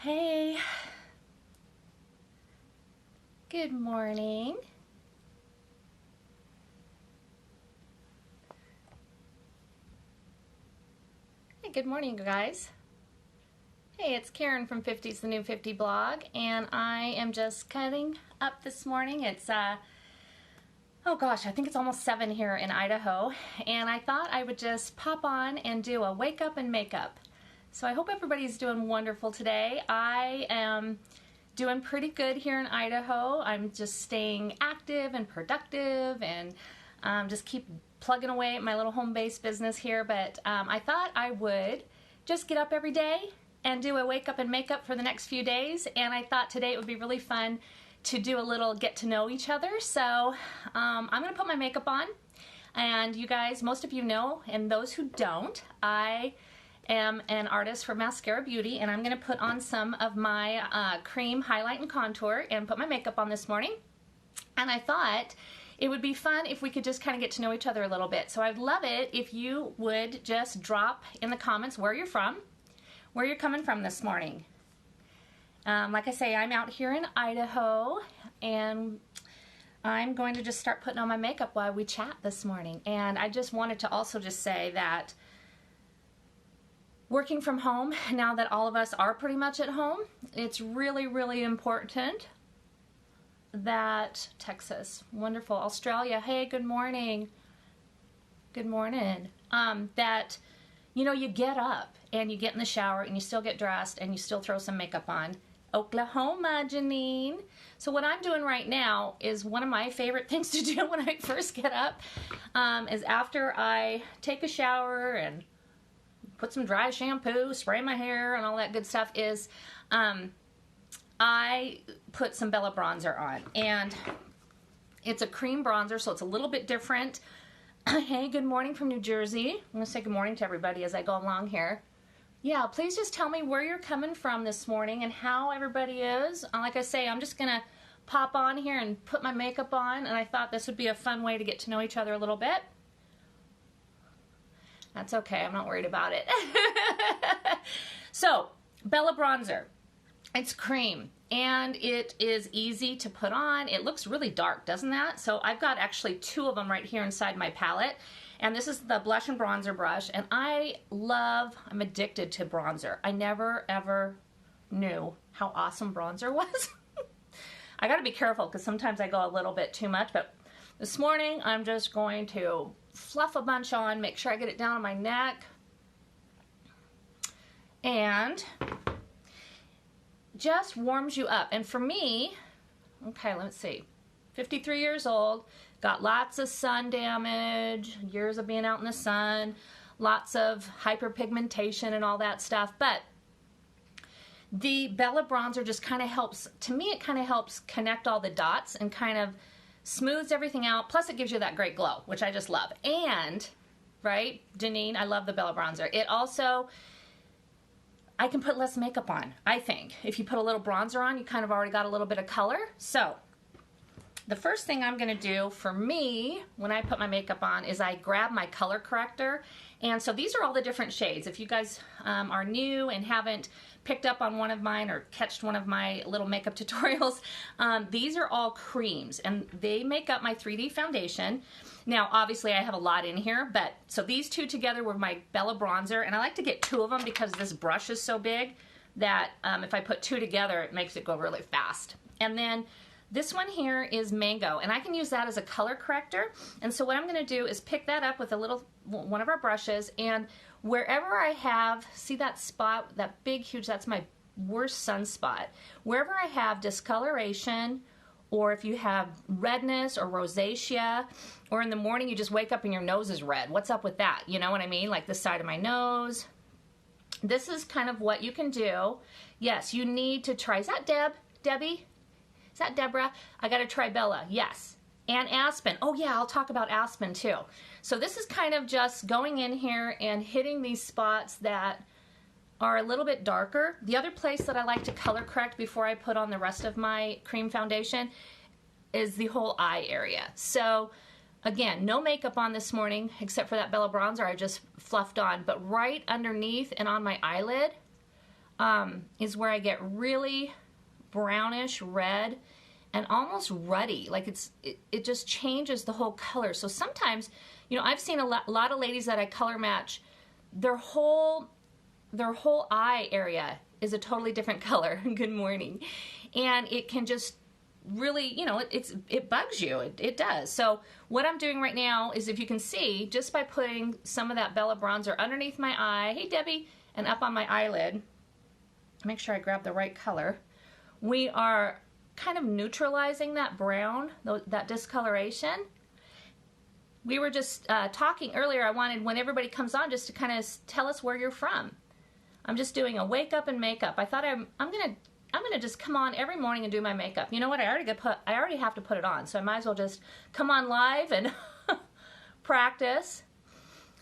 Hey, good morning. Hey, good morning, guys. Hey, it's Karen from 50's the New 50 blog, and I am just cutting up this morning. It's, oh gosh, I think it's almost 7 here in Idaho, and I thought I would just pop on and do a wake up and makeup. So I hope everybody's doing wonderful today. I am doing pretty good here in Idaho. I'm just staying active and productive and just keep plugging away at my little home-based business here. But I thought I would just get up every day and do a wake up and makeup for the next few days. And I thought today it would be really fun to do a little get to know each other. So I'm gonna put my makeup on. And you guys, most of you know, and those who don't, I am an artist for Mascara Beauty, and I'm going to put on some of my cream highlight and contour and put my makeup on this morning. And I thought it would be fun if we could just kind of get to know each other a little bit. So I'd love it if you would just drop in the comments where you're from, where you're coming from this morning. Like I say, I'm out here in Idaho, and I'm going to just start putting on my makeup while we chat this morning. And I just wanted to also just say that working from home, now that all of us are pretty much at home, it's really, really important that Texas, wonderful, Australia, hey, good morning, good morning, that, you know, you get up and you get in the shower and you still get dressed and you still throw some makeup on. Oklahoma, Janine. So what I'm doing right now is one of my favorite things to do when I first get up, is after I take a shower and put some dry shampoo, spray my hair, and all that good stuff, is I put some Bella bronzer on. And it's a cream bronzer, so it's a little bit different. Hey, good morning from New Jersey. I'm going to say good morning to everybody as I go along here. Yeah, please just tell me where you're coming from this morning and how everybody is. Like I say, I'm just going to pop on here and put my makeup on, and I thought this would be a fun way to get to know each other a little bit. That's okay, I'm not worried about it. So, Bella bronzer. It's cream, and it is easy to put on. It looks really dark, doesn't that? So I've got actually 2 of them right here inside my palette. And this is the blush and bronzer brush, and I'm addicted to bronzer. I never ever knew how awesome bronzer was. I gotta be careful because sometimes I go a little bit too much, but this morning I'm just going to fluff a bunch on, make sure I get it down on my neck, and just warms you up. And for me, okay, let's see, 53 years old, got lots of sun damage, years of being out in the sun, lots of hyperpigmentation and all that stuff, but the Bella bronzer just kind of helps, to me it kind of helps connect all the dots and kind of smooths everything out, plus it gives you that great glow, which I just love. And, right, Janine, I love the Bella bronzer. It also, I can put less makeup on, I think. If you put a little bronzer on, you kind of already got a little bit of color. So, the first thing I'm going to do for me when I put my makeup on is I grab my color corrector. And so these are all the different shades. If you guys are new and haven't picked up on one of mine or catched one of my little makeup tutorials, these are all creams, and they make up my 3D foundation. Now, obviously, I have a lot in here, but so these 2 together were my Bella bronzer, and I like to get 2 of them because this brush is so big that if I put 2 together, it makes it go really fast. And then this one here is Mango, and I can use that as a color corrector. And so what I'm going to do is pick that up with one of our brushes, and wherever I have, see that spot, that big, huge, that's my worst sunspot. Wherever I have discoloration, or if you have redness or rosacea, or in the morning you just wake up and your nose is red. What's up with that? You know what I mean? Like the side of my nose. This is kind of what you can do. Yes, you need to try. Is that Debbie? Is that Deborah? I got to try Bella. Yes. And Aspen. Oh yeah, I'll talk about Aspen too. So this is kind of just going in here and hitting these spots that are a little bit darker. The other place that I like to color correct before I put on the rest of my cream foundation is the whole eye area. So again, no makeup on this morning except for that Bella bronzer I just fluffed on, but right underneath and on my eyelid, is where I get really brownish red and almost ruddy. Like it just changes the whole color. So sometimes, you know, I've seen a lot of ladies that I color match, their whole eye area is a totally different color. Good morning. And it can just really, you know, it bugs you. It does. So what I'm doing right now is, if you can see, just by putting some of that Bella bronzer underneath my eye, hey Debbie, and up on my eyelid, make sure I grab the right color, we are kind of neutralizing that brown, that discoloration. We were just talking earlier, I wanted, when everybody comes on, just to kind of tell us where you're from. I'm just doing a wake up and makeup. I thought I'm gonna just come on every morning and do my makeup. You know what? I already have to put it on, so I might as well just come on live and practice.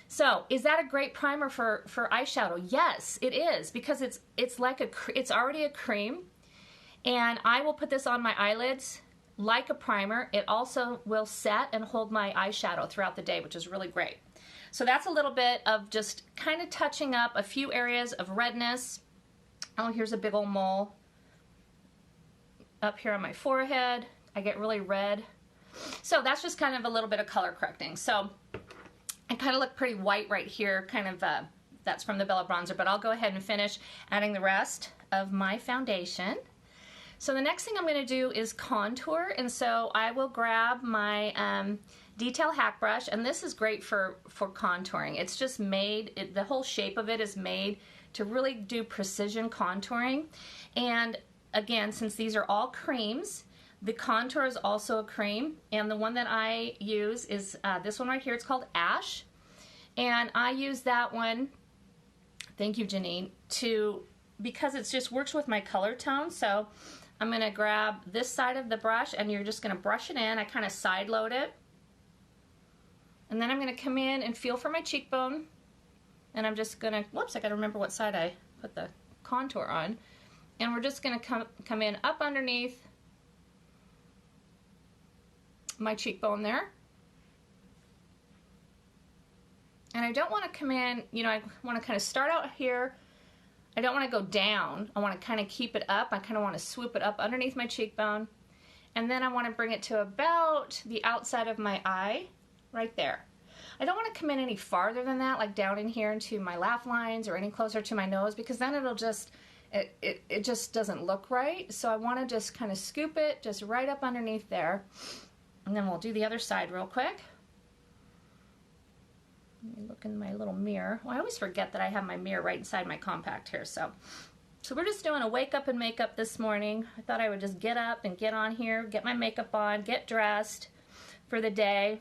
So, is that a great primer for eyeshadow? Yes, it is, because it's like it's already a cream, and I will put this on my eyelids like a primer. It also will set and hold my eyeshadow throughout the day, which is really great. So that's a little bit of just kind of touching up a few areas of redness. Oh, here's a big old mole up here on my forehead. I get really red. So that's just kind of a little bit of color correcting. So I kind of look pretty white right here, kind of, that's from the Bella bronzer, but I'll go ahead and finish adding the rest of my foundation. So the next thing I'm going to do is contour, and so I will grab my detail hack brush, and this is great for contouring. It's just made, the whole shape of it is made to really do precision contouring. And again, since these are all creams, the contour is also a cream, and the one that I use is this one right here. It's called Ash, and I use that one, thank you Janine, because it just works with my color tone. So I'm going to grab this side of the brush, and you're just going to brush it in. I kind of side load it, and then I'm going to come in and feel for my cheekbone, and I'm just going to, whoops, I got to remember what side I put the contour on, and we're just going to come in up underneath my cheekbone there. And I don't want to come in, you know, I want to kind of start out here. I don't want to go down. I want to kind of keep it up. I kind of want to swoop it up underneath my cheekbone. And then I want to bring it to about the outside of my eye, right there. I don't want to come in any farther than that, like down in here into my laugh lines or any closer to my nose, because then it'll just, it just doesn't look right. So I want to just kind of scoop it just right up underneath there. And then we'll do the other side real quick. Let me look in my little mirror. Well, I always forget that I have my mirror right inside my compact here. So we're just doing a wake up and makeup this morning. I thought I would just get up and get on here, get my makeup on, get dressed for the day.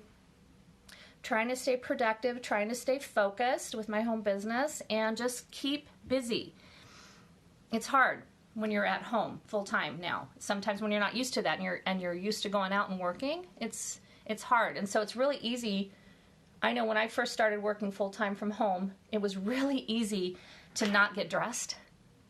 Trying to stay productive, trying to stay focused with my home business, and just keep busy. It's hard when you're at home full time now. Sometimes when you're not used to that and you're used to going out and working, it's hard. And so it's really easy. I know when I first started working full time from home, it was really easy to not get dressed.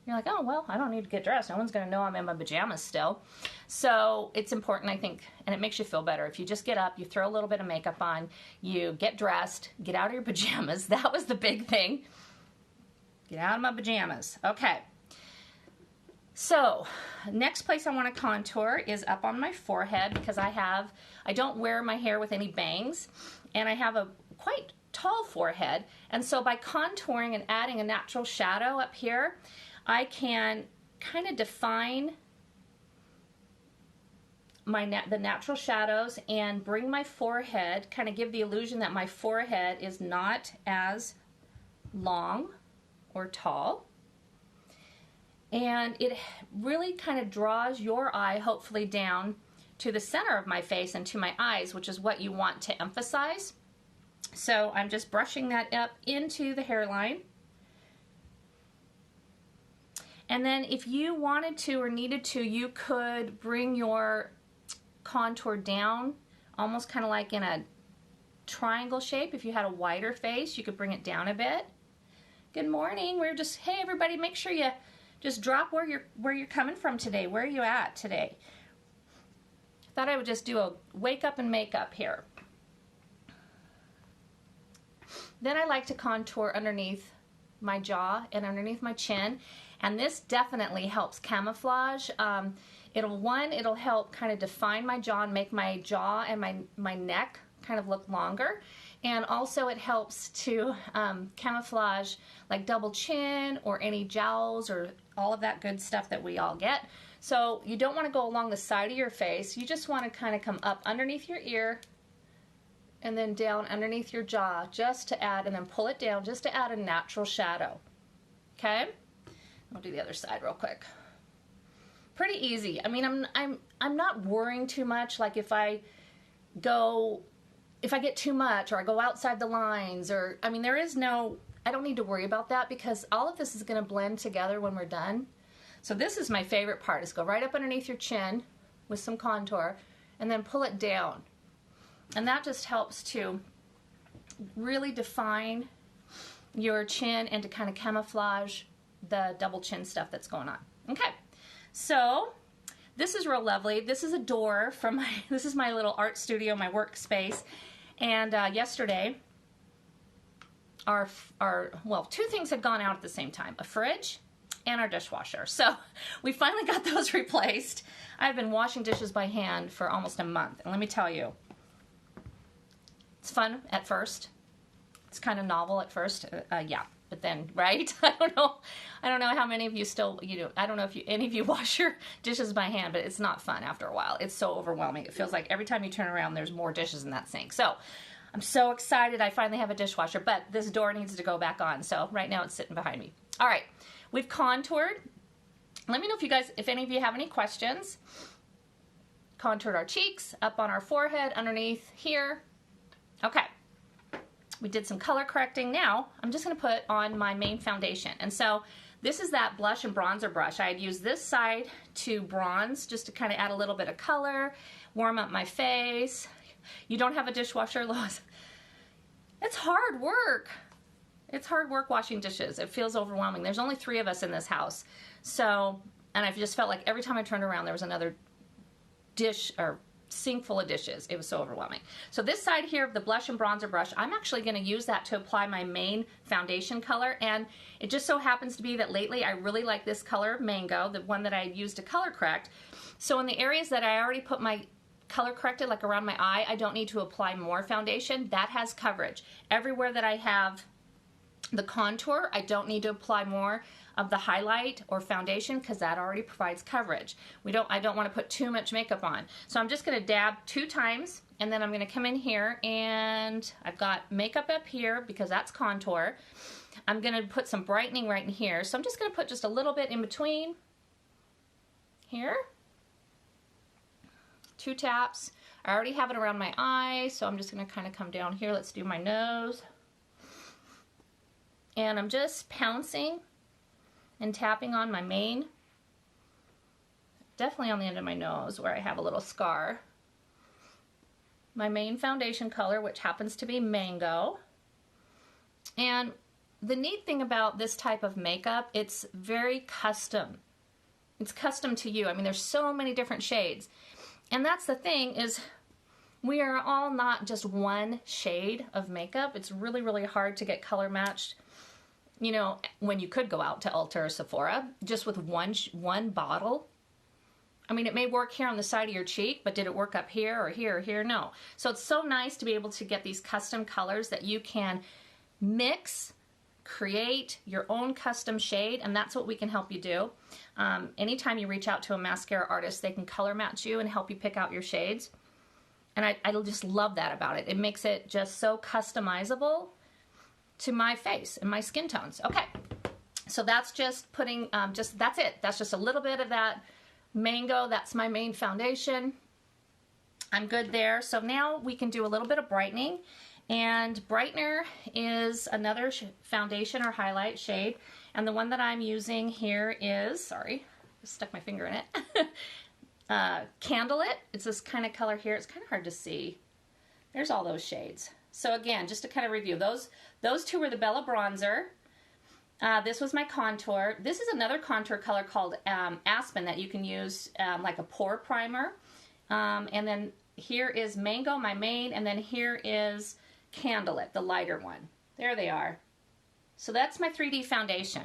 You're like, oh, well, I don't need to get dressed. No one's going to know I'm in my pajamas still. So it's important, I think, and it makes you feel better. If you just get up, you throw a little bit of makeup on, you get dressed, get out of your pajamas. That was the big thing. Get out of my pajamas. Okay. So next place I want to contour is up on my forehead, because I don't wear my hair with any bangs, and I have a quite tall forehead. And so by contouring and adding a natural shadow up here, I can kind of define the natural shadows and bring my forehead, kind of give the illusion that my forehead is not as long or tall. And it really kind of draws your eye hopefully down to the center of my face and to my eyes, which is what you want to emphasize. So I'm just brushing that up into the hairline. And then if you wanted to or needed to, you could bring your contour down, almost kind of like in a triangle shape. If you had a wider face, you could bring it down a bit. Good morning. We're just, hey everybody, make sure you just drop where you're coming from today. Where are you at today? Thought I would just do a wake up and makeup here. Then I like to contour underneath my jaw and underneath my chin. And this definitely helps camouflage. It'll help kind of define my jaw and make my jaw and my neck kind of look longer. And also it helps to camouflage like double chin or any jowls or all of that good stuff that we all get. So you don't want to go along the side of your face. You just want to kind of come up underneath your ear and then down underneath your jaw just to add, and then pull it down just to add a natural shadow. Okay? I'll do the other side real quick. Pretty easy. I mean, I'm not worrying too much, like if I get too much or I go outside the lines, or I mean, I don't need to worry about that because all of this is going to blend together when we're done. So this is my favorite part, is go right up underneath your chin with some contour and then pull it down. And that just helps to really define your chin and to kind of camouflage the double chin stuff that's going on. Okay, so this is real lovely. This is a door from this is my little art studio, my workspace. And yesterday, well, two things had gone out at the same time, a fridge and our dishwasher. So we finally got those replaced. I've been washing dishes by hand for almost a month. And let me tell you, it's fun at first. It's kind of novel at first. Yeah. But then, right? I don't know how many of you still, I don't know if any of you wash your dishes by hand, but it's not fun after a while. It's so overwhelming. It feels like every time you turn around, there's more dishes in that sink. So I'm so excited I finally have a dishwasher, but this door needs to go back on. So right now it's sitting behind me. All right, we've contoured. Let me know if any of you have any questions. Contoured our cheeks, up on our forehead, underneath here. Okay. We did some color correcting. Now I'm just going to put on my main foundation. And so this is that blush and bronzer brush. I had used this side to bronze just to kind of add a little bit of color, warm up my face. You don't have a dishwasher, Lois? It's hard work. It's hard work washing dishes. It feels overwhelming. There's only 3 of us in this house. So, and I've just felt like every time I turned around there was another dish or sink full of dishes. It was so overwhelming. So this side here of the blush and bronzer brush, I'm actually going to use that to apply my main foundation color. And it just so happens to be that lately I really like this color, Mango, the one that I used to color correct. So in the areas that I already put my color corrected, like around my eye, I don't need to apply more foundation. That has coverage. Everywhere that I have the contour, I don't need to apply more of the highlight or foundation because that already provides coverage. I don't want to put too much makeup on. So I'm just going to dab 2 times, and then I'm going to come in here, and I've got makeup up here because that's contour. I'm going to put some brightening right in here. So I'm just going to put just a little bit in between here. 2 taps. I already have it around my eye, so I'm just going to kind of come down here. Let's do my nose. And I'm just pouncing and tapping on my main, definitely on the end of my nose where I have a little scar. My main foundation color, which happens to be Mango. And the neat thing about this type of makeup, it's very custom. It's custom to you. I mean, there's so many different shades. And that's the thing, is we are all not just one shade of makeup. It's really, really hard to get color matched, when you could go out to Ulta or Sephora just with one bottle. I mean, it may work here on the side of your cheek, but did it work up here or here or here? No. So it's so nice to be able to get these custom colors that you can mix, create your own custom shade, and that's what we can help you do. Anytime you reach out to a mascara artist, they can color match you and help you pick out your shades. And I just love that about it. It makes it just so customizable to my face and my skin tones. Okay, so that's just putting, that's it. That's just a little bit of that Mango. That's my main foundation. I'm good there. So now we can do a little bit of brightening. And brightener is another foundation or highlight shade. And the one that I'm using here is, sorry, just stuck my finger in it. Candlelit. It's this kind of color here. It's kind of hard to see. There's all those shades. So again, just to kind of review, those 2 were the Bella Bronzer. This was my contour. This is another contour color called Aspen that you can use like a pore primer. And then here is Mango, my main, and then here is Candlelit, the lighter one. There they are. So that's my 3D foundation.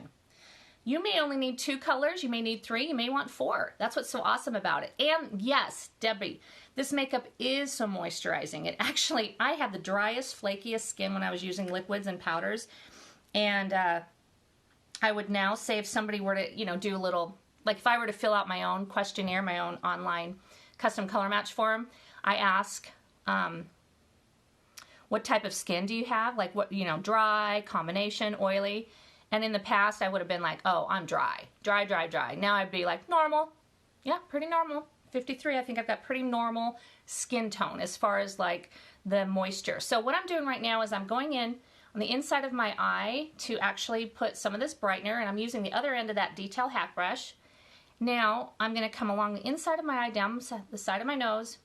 You may only need 2 colors, you may need 3, you may want 4. That's what's so awesome about it. And yes, Debbie, this makeup is so moisturizing. It actually, I had the driest, flakiest skin when I was using liquids and powders. And I would now say if somebody were to, you know, do a little, like if I were to fill out my own questionnaire, my own online custom color match form, I ask, what type of skin do you have? Like what, you know, dry, combination, oily. And in the past, I would have been like, oh, I'm dry. Dry, dry, dry. Now I'd be like, normal. Yeah, pretty normal. 53, I think I've got pretty normal skin tone as far as like the moisture. So what I'm doing right now is I'm going in on the inside of my eye to actually put some of this brightener, and I'm using the other end of that detail hack brush. Now I'm going to come along the inside of my eye, down the side of my nose,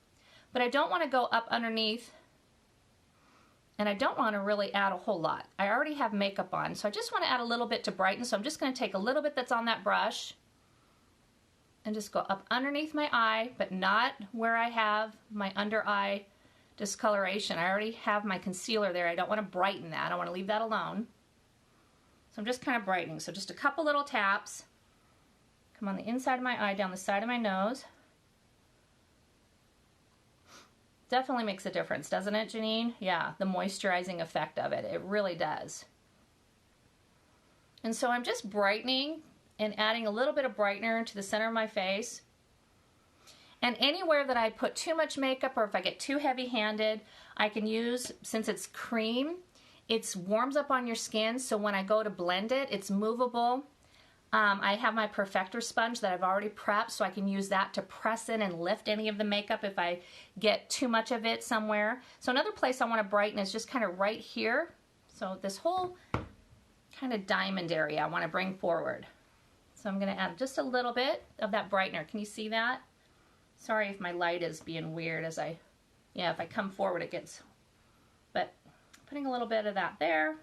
but I don't want to go up underneath. And I don't want to really add a whole lot. I already have makeup on, so I just want to add a little bit to brighten. So I'm just going to take a little bit that's on that brush and just go up underneath my eye, but not where I have my under eye discoloration. I already have my concealer there. I don't want to brighten that. I want to leave that alone. So I'm just kind of brightening. So just a couple little taps. Come on the inside of my eye, down the side of my nose. Definitely makes a difference, doesn't it, Janine? Yeah, the moisturizing effect of it. It really does. And so I'm just brightening and adding a little bit of brightener to the center of my face. And anywhere that I put too much makeup or if I get too heavy-handed, I can use, since it's cream, it warms up on your skin, so when I go to blend it, it's movable. I have my perfector sponge that I've already prepped, so I can use that to press in and lift any of the makeup if I get too much of it somewhere. So another place I want to brighten is just kind of right here. So this whole kind of diamond area I want to bring forward. So I'm going to add just a little bit of that brightener. Can you see that? Sorry if my light is being weird as if I come forward it gets, but putting a little bit of that there.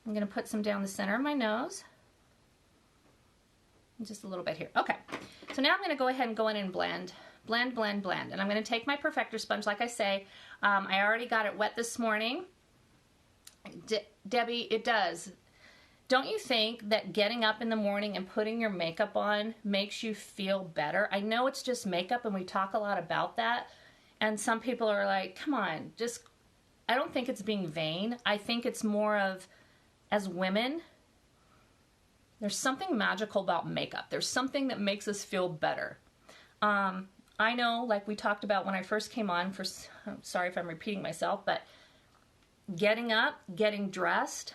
I'm going to put some down the center of my nose. And just a little bit here. Okay. So now I'm going to go ahead and go in and blend. Blend, blend, blend. And I'm going to take my perfector sponge, like I say. I already got it wet this morning. Debbie, it does. Don't you think that getting up in the morning and putting your makeup on makes you feel better? I know it's just makeup and we talk a lot about that. And some people are like, come on, just, I don't think it's being vain. I think it's more of, as women, there's something magical about makeup. There's something that makes us feel better. I know, like we talked about when I first came on, I'm sorry if I'm repeating myself, but getting up, getting dressed,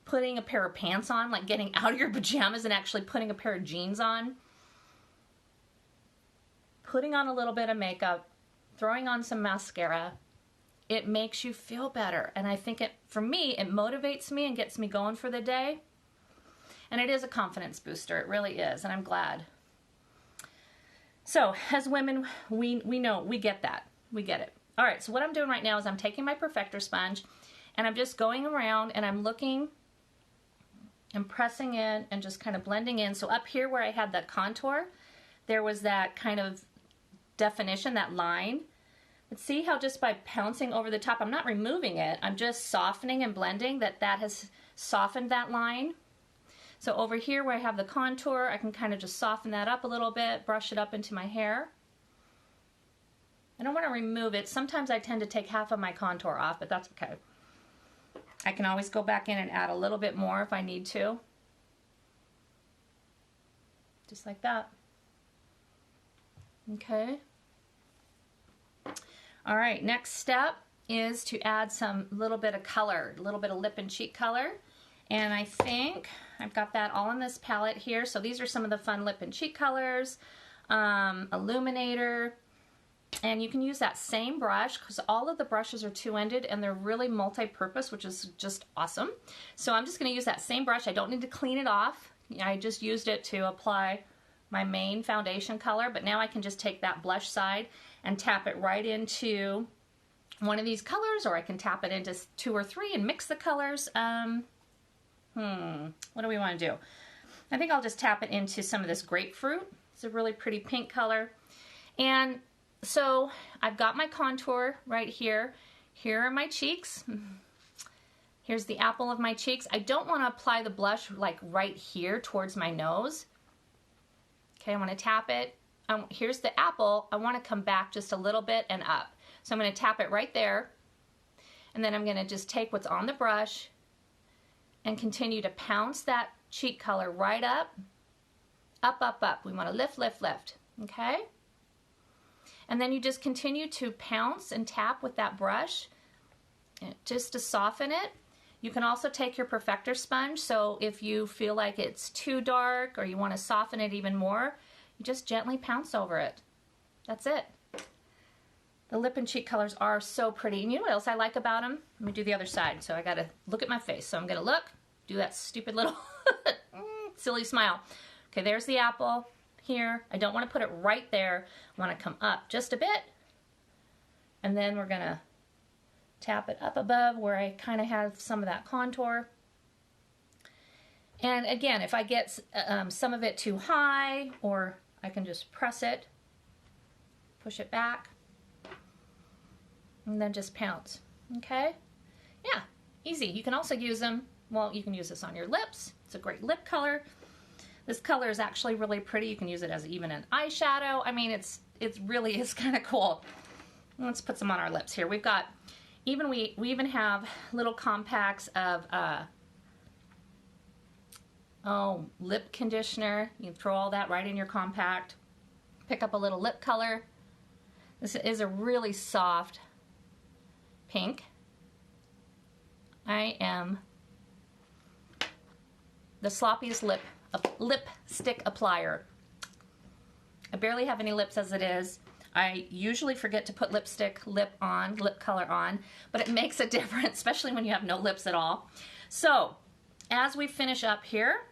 putting a pair of pants on, like getting out of your pajamas and actually putting a pair of jeans on, putting on a little bit of makeup, throwing on some mascara, it makes you feel better. And I think for me, it motivates me and gets me going for the day. And it is a confidence booster. It really is. And I'm glad. So as women, we know, we get that. We get it. All right. So what I'm doing right now is I'm taking my perfector sponge and I'm just going around and I'm looking and pressing in and just kind of blending in. So up here where I had that contour, there was that kind of definition, that line. But see how just by pouncing over the top, I'm not removing it, I'm just softening and blending, that has softened that line. So over here where I have the contour, I can kind of just soften that up a little bit, brush it up into my hair. I don't want to remove it. Sometimes I tend to take half of my contour off, but that's okay. I can always go back in and add a little bit more if I need to. Just like that. Okay. All right, next step is to add some little bit of color, a little bit of lip and cheek color. And I think I've got that all in this palette here. So these are some of the fun lip and cheek colors. Illuminator. And you can use that same brush because all of the brushes are two-ended and they're really multi-purpose, which is just awesome. So I'm just going to use that same brush. I don't need to clean it off. I just used it to apply my main foundation color, but now I can just take that blush side and tap it right into one of these colors, or I can tap it into 2 or 3 and mix the colors. What do we want to do? I think I'll just tap it into some of this grapefruit. It's a really pretty pink color. And so I've got my contour right here. Here are my cheeks. Here's the apple of my cheeks. I don't want to apply the blush like right here towards my nose. Okay, I want to tap it. Here's the apple. I want to come back just a little bit and up. So I'm going to tap it right there. And then I'm going to just take what's on the brush and continue to pounce that cheek color right up, up, up, up. We want to lift, lift, lift. Okay? And then you just continue to pounce and tap with that brush just to soften it. You can also take your perfector sponge, so if you feel like it's too dark or you want to soften it even more, you just gently pounce over it. That's it. The lip and cheek colors are so pretty. And you know what else I like about them? Let me do the other side. So I got to look at my face. So I'm going to look, do that stupid little silly smile. Okay, there's the apple here. I don't want to put it right there. I want to come up just a bit. And then we're going to tap it up above where I kind of have some of that contour. And again, if I get some of it too high, or I can just press it, push it back, and then just pounce. Okay? Yeah, easy. You can also use them, well, you can use this on your lips. It's a great lip color. This color is actually really pretty. You can use it as even an eyeshadow. I mean, it really is kind of cool. Let's put some on our lips here. We've got, we even have little compacts of lip conditioner. You can throw all that right in your compact. Pick up a little lip color. This is a really soft pink. I am the sloppiest lipstick applier. I barely have any lips as it is. I usually forget to put lip color on, but it makes a difference, especially when you have no lips at all. So, as we finish up here,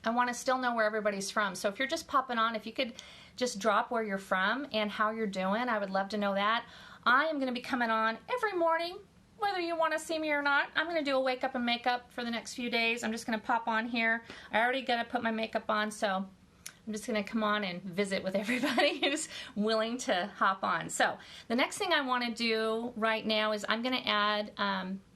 I want to still know where everybody's from. So if you're just popping on, if you could just drop where you're from and how you're doing, I would love to know that. I am going to be coming on every morning, whether you want to see me or not. I'm going to do a wake up and makeup for the next few days. I'm just going to pop on here. I already got to put my makeup on, so I'm just going to come on and visit with everybody who's willing to hop on. So the next thing I want to do right now is I'm going to add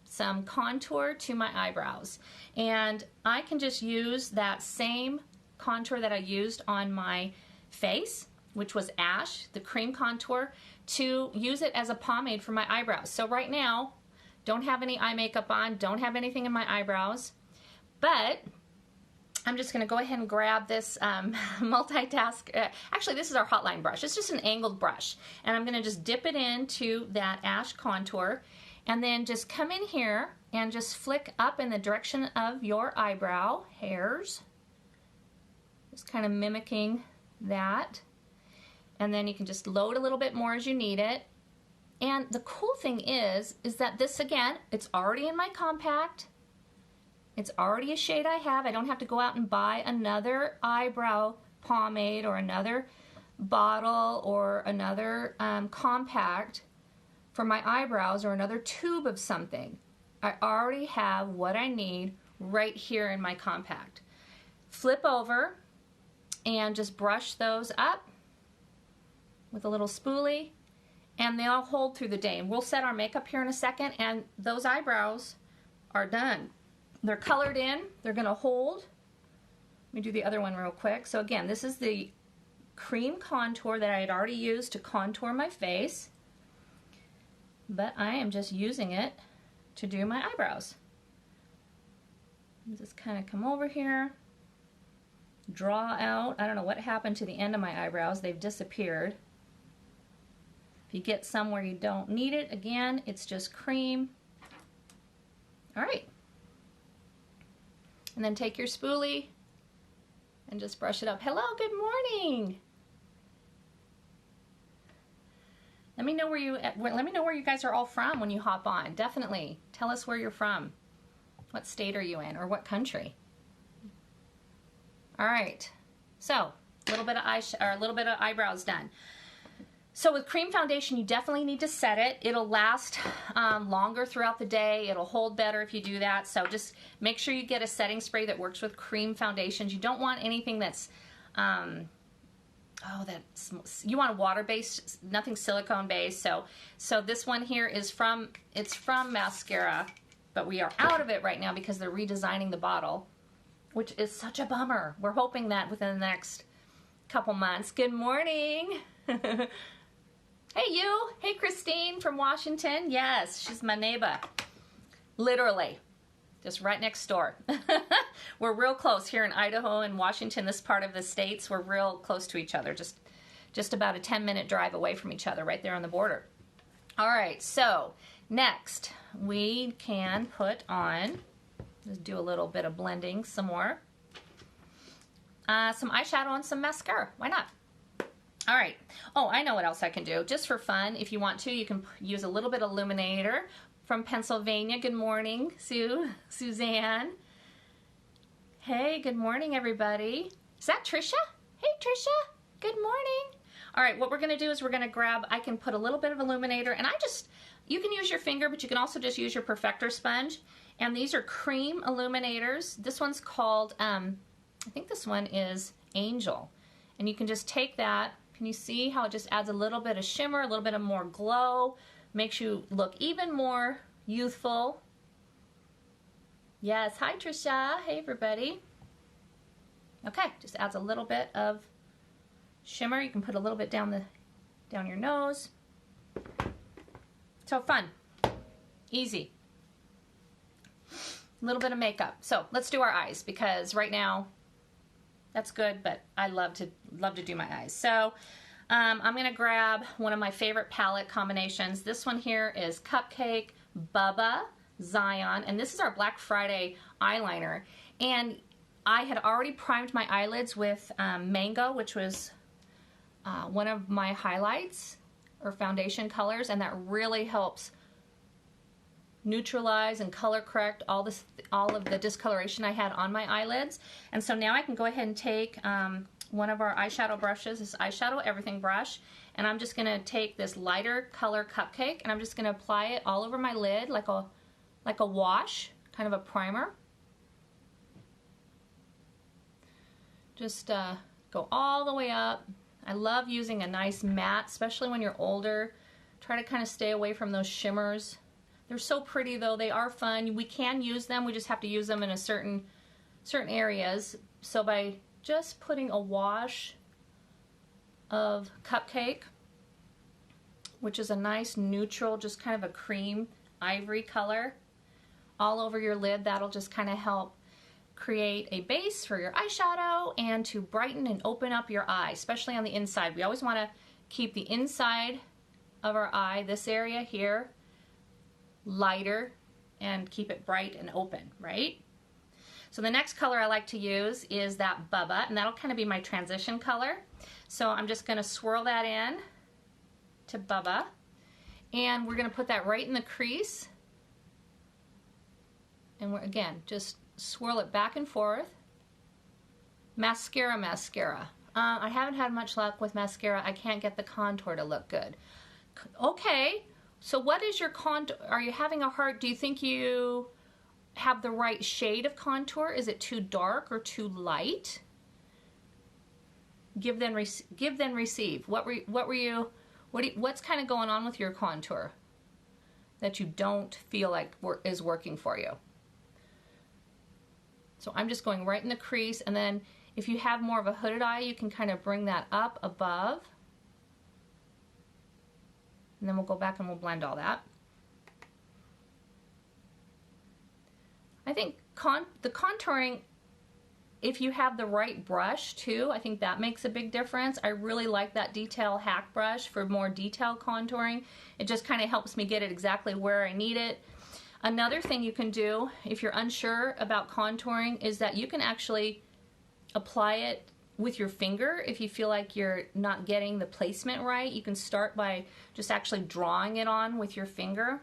some contour to my eyebrows. And I can just use that same contour that I used on my face, which was Ash, the cream contour, to use it as a pomade for my eyebrows. So right now, don't have any eye makeup on, don't have anything in my eyebrows, but I'm just going to go ahead and grab this multitask. Actually, this is our hotline brush. It's just an angled brush. And I'm going to just dip it into that Ash contour and then just come in here and just flick up in the direction of your eyebrow hairs. Just kind of mimicking that. And then you can just load a little bit more as you need it. And the cool thing is that this, again, it's already in my compact. It's already a shade I have. I don't have to go out and buy another eyebrow pomade or another bottle or another compact for my eyebrows or another tube of something. I already have what I need right here in my compact. Flip over and just brush those up with a little spoolie, and they'll hold through the day. And we'll set our makeup here in a second, and those eyebrows are done. They're colored in, they're gonna hold. Let me do the other one real quick. So again, this is the cream contour that I had already used to contour my face, but I am just using it to do my eyebrows. Just kind of come over here, draw out. I don't know what happened to the end of my eyebrows. They've disappeared. If you get some where you don't need it, again, it's just cream. All right. And then take your spoolie and just brush it up. Hello, good morning. Let me know where you guys are all from when you hop on. Definitely tell us where you're from. What state are you in, or what country? All right. So a little bit of eyebrows done. So with cream foundation, you definitely need to set it. It'll last longer throughout the day. It'll hold better if you do that. So just make sure you get a setting spray that works with cream foundations. You don't want anything that's you want a water-based, nothing silicone-based. So this one here is from Mascara. But we are out of it right now because they're redesigning the bottle, which is such a bummer. We're hoping that within the next couple months. Good morning. Hey you. Hey Christine from Washington. Yes, she's my neighbor. Literally. Just right next door. We're real close here in Idaho and Washington, this part of the states. We're real close to each other. Just about a 10-minute drive away from each other, right there on the border. All right, so next we can put on, let's do a little bit of blending some more. Some eyeshadow and some mascara. Why not? All right. Oh, I know what else I can do. Just for fun, if you want to, you can use a little bit of illuminator from Pennsylvania. Good morning, Suzanne. Hey, good morning, everybody. Is that Trisha? Hey, Trisha. Good morning. All right, what we're going to do is we're going to grab, I can put a little bit of illuminator, and you can use your finger, but you can also just use your perfector sponge. And these are cream illuminators. This one's called, I think this one is Angel. And you can just take that. Can you see how it just adds a little bit of shimmer, a little bit of more glow, makes you look even more youthful. Yes, hi Trisha. Hey everybody. Okay, just adds a little bit of shimmer. You can put a little bit down your nose. So fun, easy. A little bit of makeup. So let's do our eyes because right now that's good, but I love to do my eyes. So I'm gonna grab one of my favorite palette combinations. This one here is Cupcake, Bubba, Zion, and this is our Black Friday eyeliner. And I had already primed my eyelids with Mango, which was one of my highlights or foundation colors, and that really helps neutralize and color correct all of the discoloration I had on my eyelids. And so now I can go ahead and take one of our eyeshadow brushes, this eyeshadow everything brush, and I'm just gonna take this lighter color Cupcake and I'm just gonna apply it all over my lid like a wash, kind of a primer. Just go all the way up. I love using a nice matte, especially when you're older. Try to kind of stay away from those shimmers. They're so pretty though, they are fun. We can use them, we just have to use them in a certain areas. So by just putting a wash of Cupcake, which is a nice neutral, just kind of a cream ivory color, all over your lid, that'll just kind of help create a base for your eyeshadow and to brighten and open up your eye, especially on the inside. We always want to keep the inside of our eye, this area here, lighter and keep it bright and open, right? So the next color I like to use is that Bubba, and that'll kind of be my transition color. So I'm just going to swirl that in to Bubba, and we're going to put that right in the crease. And we're, again, just swirl it back and forth. Mascara. I haven't had much luck with mascara. I can't get the contour to look good. Okay, so what is your contour? Are you having a hard, do you think you have the right shade of contour? Is it too dark or too light? Give then receive. What's kind of going on with your contour that you don't feel like is working for you? So I'm just going right in the crease, and then if you have more of a hooded eye, you can kind of bring that up above. And then we'll go back and we'll blend all that. I think the contouring, if you have the right brush too, I think that makes a big difference. I really like that Detail Hack brush for more detailed contouring. It just kind of helps me get it exactly where I need it. Another thing you can do if you're unsure about contouring is that you can actually apply it with your finger. If you feel like you're not getting the placement right, you can start by just actually drawing it on with your finger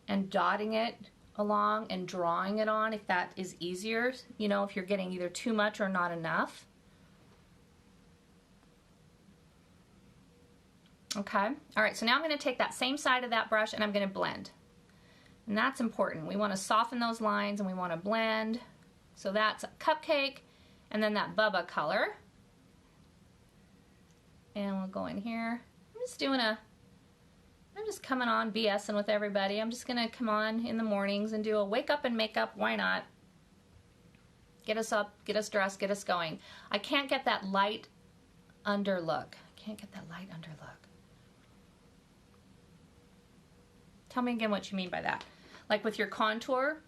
and dotting it along and drawing it on if that is easier, you know, if you're getting either too much or not enough. Okay, all right, so now I'm going to take that same side of that brush and I'm going to blend. And that's important. We want to soften those lines and we want to blend. So that's a Cupcake and then that Bubba color. And we'll go in here. I'm I'm just coming on BSing with everybody. I'm just going to come on in the mornings and do a wake up and makeup. Why not? Get us up, get us dressed, get us going. I can't get that light under look. Can't get that light under look. Tell me again what you mean by that. Like with your contour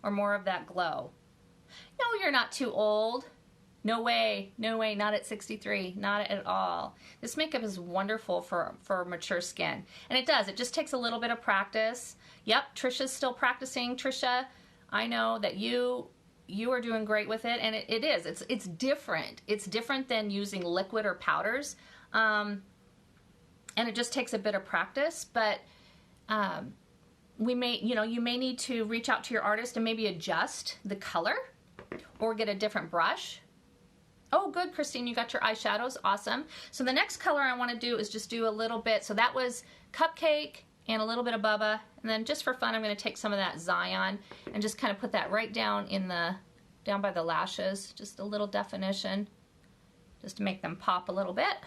or more of that glow? No, you're not too old. No way, not at 63, not at all. This makeup is wonderful for mature skin. And it does, it just takes a little bit of practice. Yep, Trisha's still practicing. Trisha, I know that you are doing great with it, and it is. It's different. It's different than using liquid or powders. And it just takes a bit of practice, but you may need to reach out to your artist and maybe adjust the color or get a different brush. Oh, good, Christine, you got your eyeshadows. Awesome. So the next color I want to do is just do a little bit. So that was Cupcake and a little bit of Bubba. And then just for fun, I'm going to take some of that Zion and just kind of put that right down down by the lashes. Just a little definition, just to make them pop a little bit.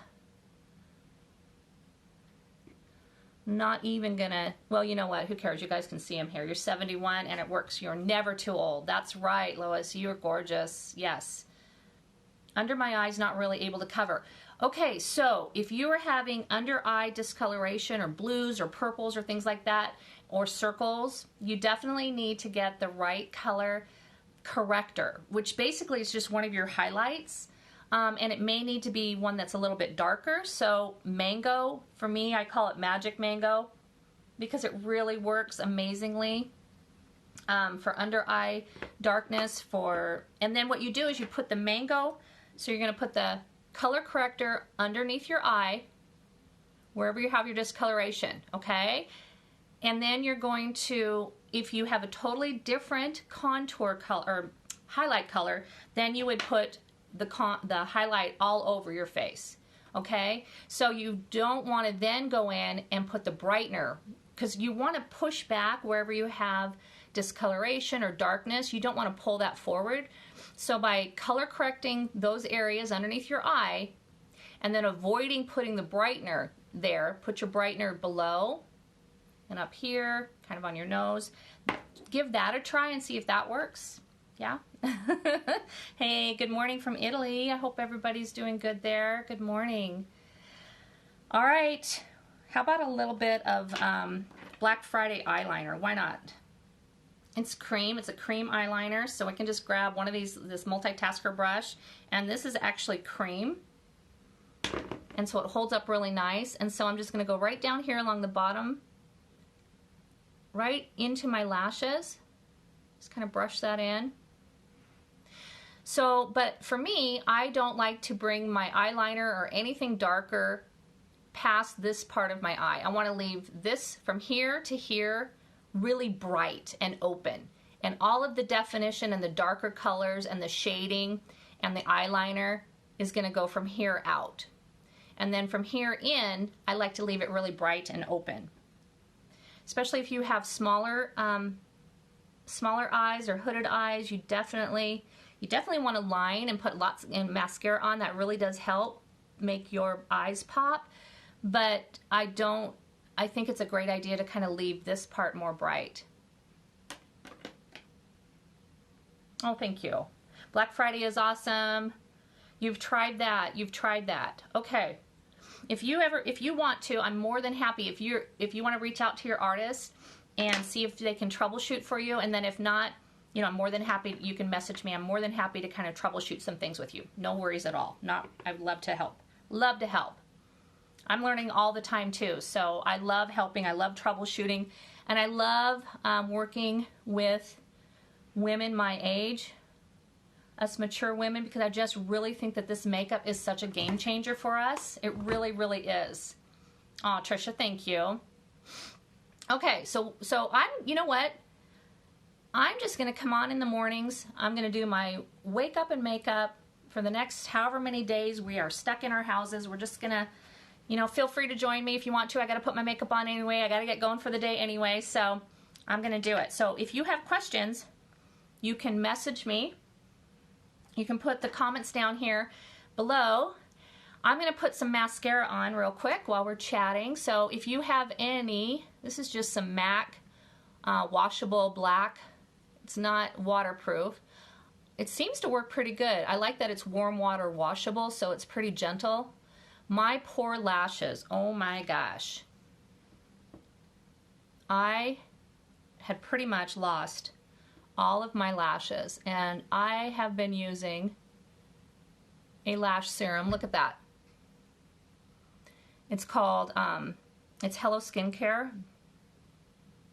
Not even gonna, well, you know what, who cares? You guys can see them here. You're 71 and it works. You're never too old. That's right, Lois. You're gorgeous. Yes. Under my eyes, not really able to cover. Okay, so if you are having under eye discoloration or blues or purples or things like that, or circles, you definitely need to get the right color corrector, which basically is just one of your highlights. And it may need to be one that's a little bit darker. So mango, for me, I call it magic mango because it really works amazingly for under eye darkness. And then what you do is you put the mango, so you're going to put the color corrector underneath your eye, wherever you have your discoloration, okay? And then you're going to, if you have a totally different contour color or highlight color, then you would put the highlight all over your face, okay? So you don't want to then go in and put the brightener, because you want to push back wherever you have discoloration or darkness. You don't want to pull that forward. So by color correcting those areas underneath your eye and then avoiding putting the brightener there, put your brightener below and up here, kind of on your nose. Give that a try and see if that works. Yeah? Hey, good morning from Italy. I hope everybody's doing good there. Good morning. All right. How about a little bit of Black Friday eyeliner? Why not? It's cream. It's a cream eyeliner, so I can just grab one of this multitasker brush, and this is actually cream, and so it holds up really nice. And so I'm just going to go right down here along the bottom, right into my lashes. Just kind of brush that in. So, but for me, I don't like to bring my eyeliner or anything darker past this part of my eye. I want to leave this from here to here really bright and open, and all of the definition and the darker colors and the shading and the eyeliner is going to go from here out, and then from here in I like to leave it really bright and open, especially if you have smaller eyes or hooded eyes. You definitely want to line and put lots of mascara on. That really does help make your eyes pop, but I think it's a great idea to kind of leave this part more bright. Oh, thank you. Black Friday is awesome. You've tried that. You've tried that. Okay. If you want to, I'm more than happy. If you want to reach out to your artist and see if they can troubleshoot for you, and then if not, I'm more than happy. You can message me. I'm more than happy to kind of troubleshoot some things with you. No worries at all. I'd love to help. Love to help. I'm learning all the time too, so I love helping, I love troubleshooting, and I love working with women my age, us mature women, because I just really think that this makeup is such a game changer for us. It really, really is. Oh, Trisha, thank you. Okay, so you know what? I'm just going to come on in the mornings. I'm going to do my wake up and makeup for the next however many days we are stuck in our houses. We're just going to, feel free to join me if you want to. I got to put my makeup on anyway. I got to get going for the day anyway, so I'm going to do it. So if you have questions, you can message me. You can put the comments down here below. I'm going to put some mascara on real quick while we're chatting. So if you have any, this is just some MAC washable black. It's not waterproof. It seems to work pretty good. I like that it's warm water washable, so it's pretty gentle. My poor lashes, oh my gosh. I had pretty much lost all of my lashes, and I have been using a lash serum. Look at that. It's called, it's Hello Skincare,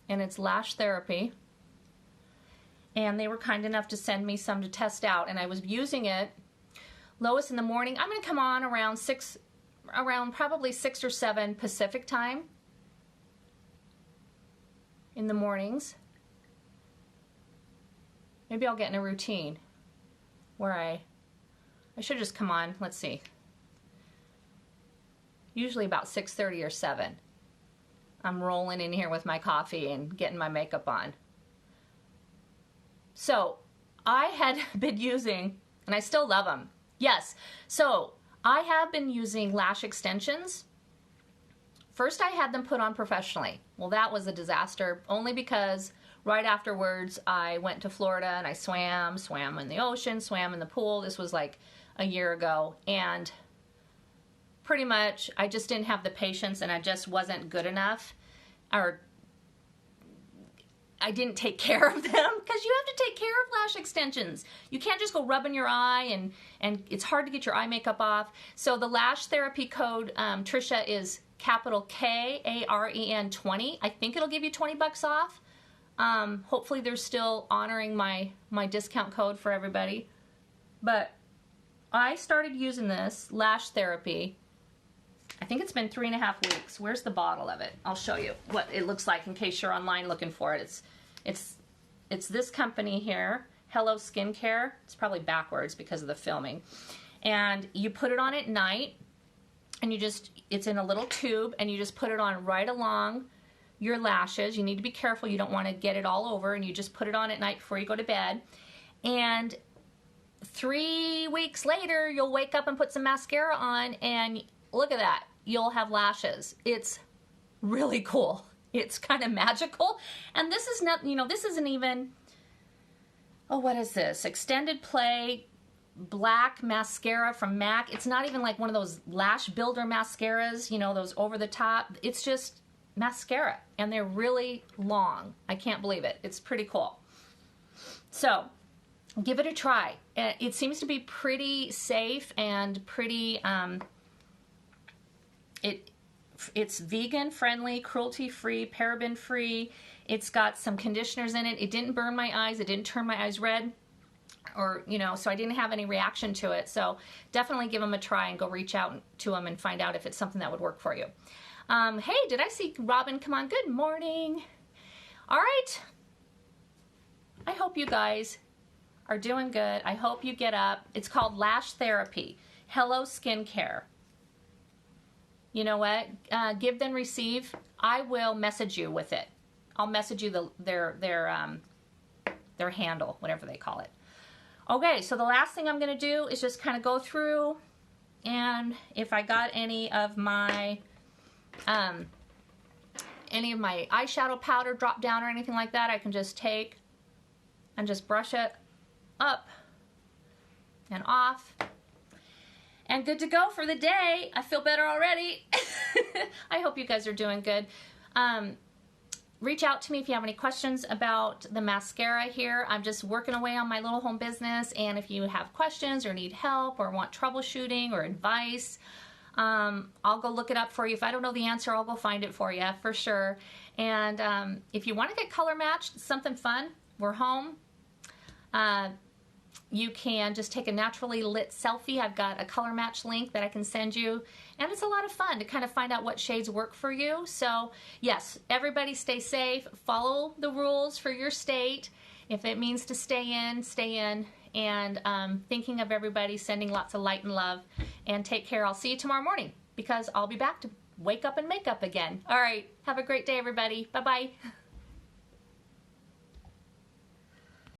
and it's Lash Therapy. And they were kind enough to send me some to test out, and I was using it, Lois, in the morning. I'm going to come on around probably 6 or 7 Pacific time in the mornings. Maybe I'll get in a routine where I should just come on, let's see, usually about 6:30 or 7. I'm rolling in here with my coffee and getting my makeup on. So I had been using, and I still love them. Yes, so I have been using lash extensions. First I had them put on professionally. Well, that was a disaster, only because right afterwards I went to Florida and I swam in the ocean, swam in the pool. This was like a year ago, and pretty much I just didn't have the patience, and I just wasn't good enough, or I didn't take care of them, because you have to take care of lash extensions. You can't just go rubbing your eye, and it's hard to get your eye makeup off. So the lash therapy code, Trisha, is capital KAREN 20. I think it'll give you $20 off. Hopefully they're still honoring my discount code for everybody. But I started using this lash therapy. I think it's been 3.5 weeks. Where's the bottle of it? I'll show you what it looks like in case you're online looking for it. It's this company here, Hello Skincare. It's probably backwards because of the filming. And you put it on at night, and it's in a little tube, and you just put it on right along your lashes. You need to be careful. You don't want to get it all over, and you just put it on at night before you go to bed. And 3 weeks later, you'll wake up and put some mascara on, and look at that. You'll have lashes. It's really cool. It's kind of magical. And this is not, this isn't even, oh, what is this? Extended Play black mascara from MAC. It's not even like one of those lash builder mascaras, those over the top. It's just mascara, and they're really long. I can't believe it. It's pretty cool. So give it a try. It seems to be pretty safe and pretty, it's vegan friendly, cruelty free, paraben free. It's got some conditioners in it. It didn't burn my eyes. It didn't turn my eyes red, or so I didn't have any reaction to it. So definitely give them a try and go reach out to them and find out if it's something that would work for you. Hey, did I see Robin come on? Good morning. All right. I hope you guys are doing good. I hope you get up. It's called Lash Therapy, Hello Skincare. You know what? Give then receive. I will message you with it. I'll message you their handle, whatever they call it. Okay, so the last thing I'm going to do is just kind of go through, and if I got any of my eyeshadow powder drop down or anything like that, I can just take and just brush it up and off. And good to go for the day. I feel better already. I hope you guys are doing good. Reach out to me if you have any questions about the mascara here. I'm just working away on my little home business, and if you have questions or need help or want troubleshooting or advice, I'll go look it up for you. If I don't know the answer, I'll go find it for you for sure. And if you want to get color matched, something fun, we're home. You can just take a naturally lit selfie. I've got a color match link that I can send you, and it's a lot of fun to kind of find out what shades work for you. So yes, everybody stay safe, follow the rules for your state. If it means to stay in, and thinking of everybody, sending lots of light and love, and take care. I'll see you tomorrow morning, because I'll be back to wake up and make up again. All right, have a great day, everybody. Bye-bye.